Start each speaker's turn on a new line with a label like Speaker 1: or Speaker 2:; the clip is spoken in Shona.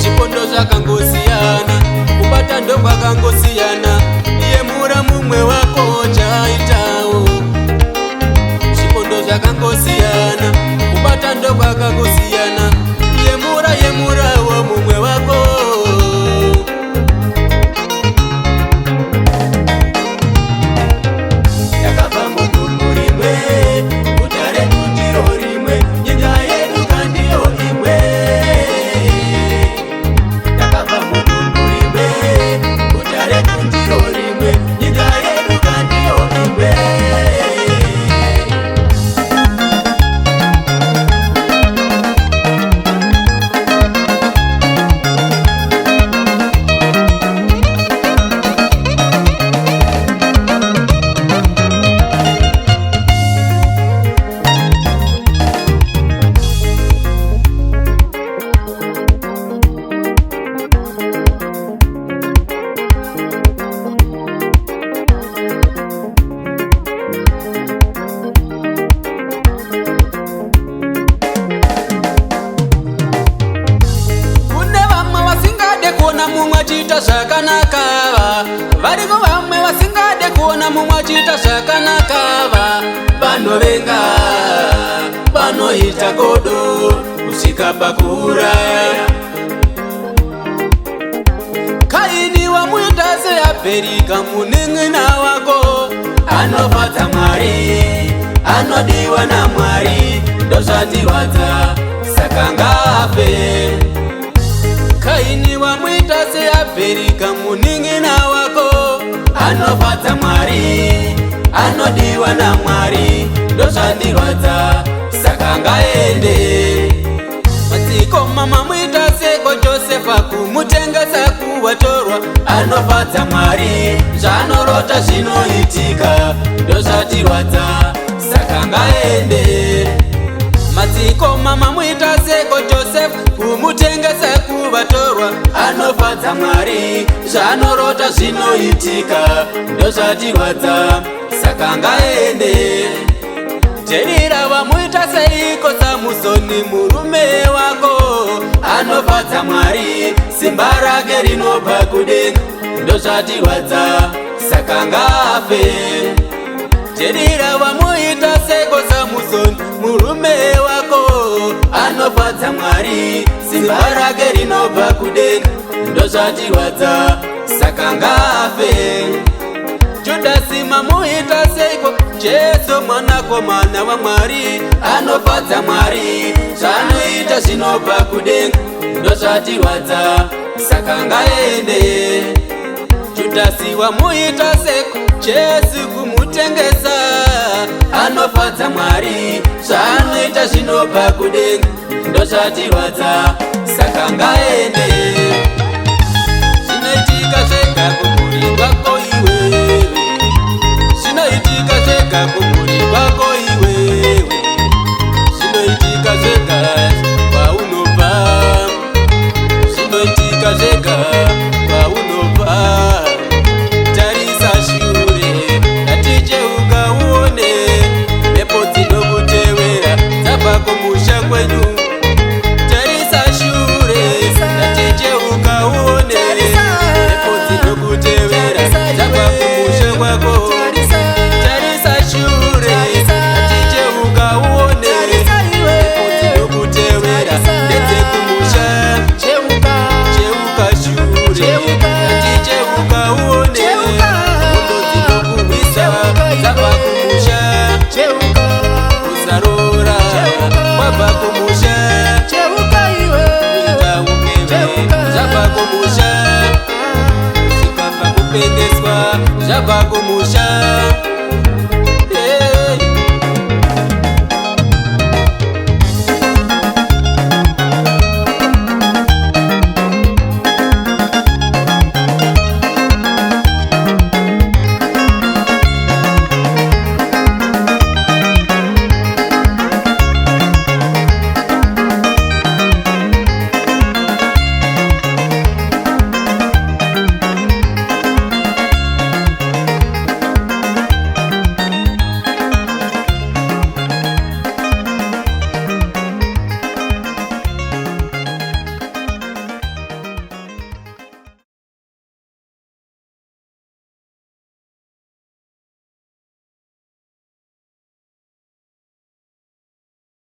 Speaker 1: Sipondo zvakangosiyana, kubata ndo kwakangosiyana, iye mura mumwe wako chaitawo. Sipondo zvakangosiyana, kubata ndo kwakangosiyana, iye mura wo mumwe wako. Zvakanaka variko vamwe vasingade kuona mumwe achiita zvakanaka vanovenga vanoita godo kusvika pakuuraya. Kaini wamuita seAbheri kamunun'una wako anofadza Mwari, anodiwa naMwari, ndozvandirwadza saka ngaafe. Kaini wamuita seAbheri kamunun'una wako anofadza Mwari, anodiwa naMwari, ndozvandirwadza saka ngaende. Madziko mamamuita seko Josefa kumutengesa kuvatorwa anofadza Mwari, zvanorota zvinoitika ndozvatirwadza saka ngaende. Madziko mamamuita seko Josefa kumutengesa kuvatorwa anofadza Mwari, zvanorota zvinoitika ndozvatirwadza, saka ngaende. Jerira wamuita seiko Samusoni, murume wako anofadza Mwari, simba rake rinobva kudenga ndozvatirwadza, saka ngafe. Jerira wamuita seiko Samusoni, murume wako anofadza Mwari, simba rake rinobva kudenga ndozvatirwadza, saka ngafe. Judasi mamuita seiko Jesu mwanakomana wa Mwari anofadza Mwari, zvanoita zvinobva kudenga ndozvatirwadza, saka ngaende. Judasi wamuita seiko Jesu kumutengesa anofadza Mwari, zvanoita zvinobva kudenga ndozvatirwadza, saka ngaende. Zvinoitika zvega kumhuri kwako iwewe, zvinoitika zvega kumhuri kwako iwewe, zvinoitika zvega kwaunobva, zvinoitika zvega kwaunobva. Tarisa shure, ngaticheuka uone mhepo dzinokutevera dzabva kumusha kwenyu. Tarisa shure, ngaticheuka uone mhepo dzinokutevera dzabva kumusha kwako. Tarisa shure, ngaticheuka uone mhepo dzinokutevera ndedzekumusha. Cheuka shure, ngaticheuka uone mhepo dzinokuwisa dzabva kumusha. Usarora wabva kumusha, kuita upewe zvabva kumusha, kusvika pakupengeswa zvabva